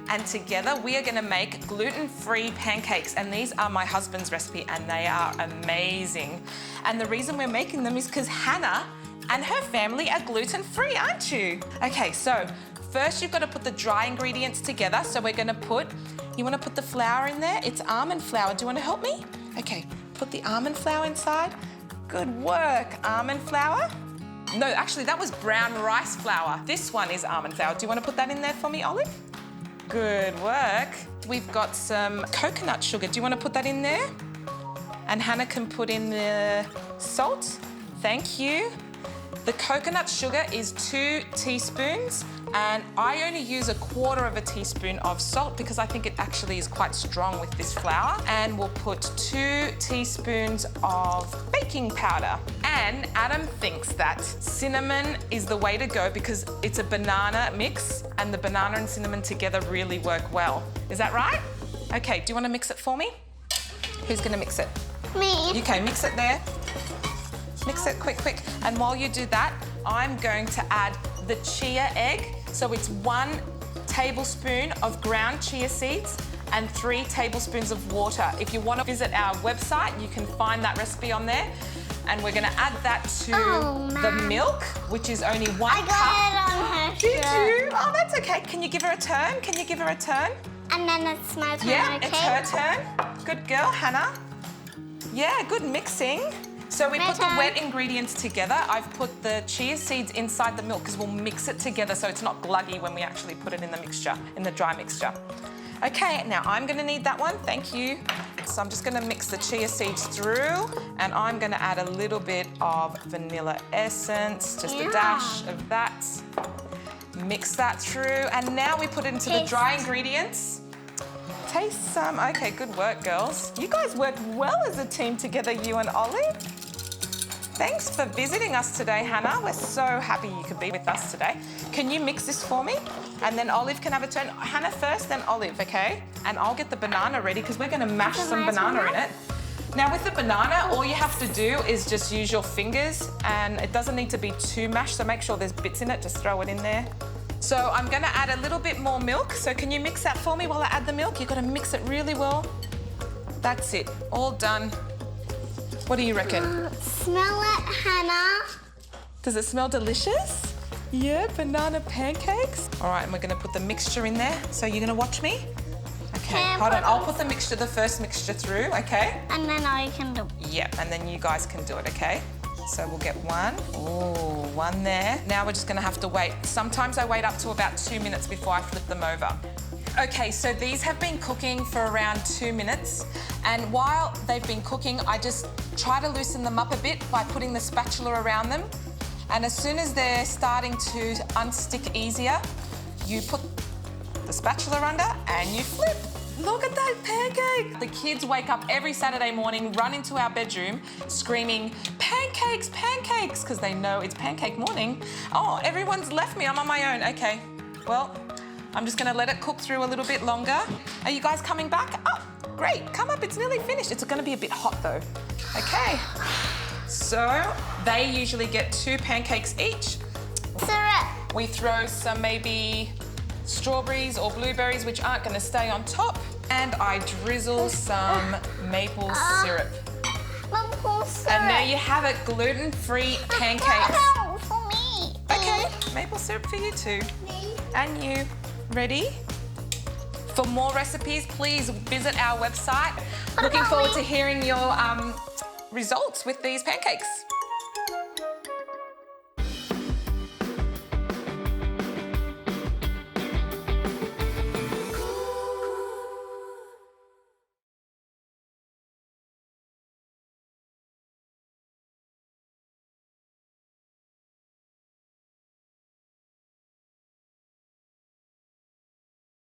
and together we are gonna make gluten-free pancakes. And these are my husband's recipe and they are amazing. And the reason we're making them is because Hannah and her family are gluten-free, aren't you? Okay, so first you've got to put the dry ingredients together. So we're gonna put, you wanna put the flour in there? It's almond flour. Do you wanna help me? Okay, put the almond flour inside. Good work, almond flour. No, actually that was brown rice flour. This one is almond flour. Do you wanna put that in there for me, Olive? Good work. We've got some coconut sugar. Do you wanna put that in there? And Hannah can put in the salt. Thank you. The coconut sugar is 2 teaspoons and I only use 1/4 teaspoon of salt because I think it actually is quite strong with this flour. And we'll put 2 teaspoons of baking powder. And Adam thinks that cinnamon is the way to go because it's a banana mix and the banana and cinnamon together really work well. Is that right? Okay, do you want to mix it for me? Who's going to mix it? Me. Okay, mix it there. Mix it quick. And while you do that, I'm going to add the chia egg. So it's 1 tablespoon of ground chia seeds and 3 tablespoons of water. If you want to visit our website, you can find that recipe on there. And we're going to add that to the milk, which is only 1 cup. I got it on her shirt. Did you? Oh, that's okay. Can you give her a turn? Can you give her a turn? And then it's my turn, Yeah, okay? it's her turn. Good girl, Hannah. Yeah, good mixing. So we put the wet ingredients together. I've put the chia seeds inside the milk because we'll mix it together so it's not gluggy when we actually put it in the mixture, in the dry mixture. Okay, now I'm gonna need that one, thank you. So I'm just gonna mix the chia seeds through and I'm gonna add a little bit of vanilla essence, just a dash of that. Mix that through and now we put it into the dry ingredients. Taste some. Okay, good work, girls. You guys work well as a team together, you and Olive. Thanks for visiting us today, Hannah. We're so happy you could be with us today. Can you mix this for me? And then Olive can have a turn. Hannah first, then Olive, okay? And I'll get the banana ready because we're gonna mash some banana in it. Now with the banana, all you have to do is just use your fingers and it doesn't need to be too mashed, so make sure there's bits in it, just throw it in there. So I'm gonna add a little bit more milk. So can you mix that for me while I add the milk? You've gotta mix it really well. That's it, all done. What do you reckon? Smell it, Hannah. Does it smell delicious? Yeah, banana pancakes. All right, and we're gonna put the mixture in there. So you're gonna watch me? Okay, hold on. I'll put the first mixture through, okay? And then I can do. Yep, and then you guys can do it, okay? So we'll get 1. Ooh, 1 there. Now we're just gonna have to wait. Sometimes I wait up to about 2 minutes before I flip them over. Okay, so these have been cooking for around 2 minutes. And while they've been cooking, I just try to loosen them up a bit by putting the spatula around them. And as soon as they're starting to unstick easier, you put the spatula under and you flip. Look at that pancake! The kids wake up every Saturday morning, run into our bedroom, screaming, pancakes, pancakes, because they know it's pancake morning. Oh, everyone's left me, I'm on my own. Okay, well, I'm just gonna let it cook through a little bit longer. Are you guys coming back? Oh, great, come up, it's nearly finished. It's gonna be a bit hot though. Okay, so they usually get 2 pancakes each. Syrup. We throw some maybe strawberries or blueberries which aren't going to stay on top, and I drizzle some maple syrup. Maple syrup. And there you have it, gluten-free pancakes. No, for me. Okay, maple syrup for you too. Me. And you. Ready? For more recipes, please visit our website. Looking forward to hearing your results with these pancakes.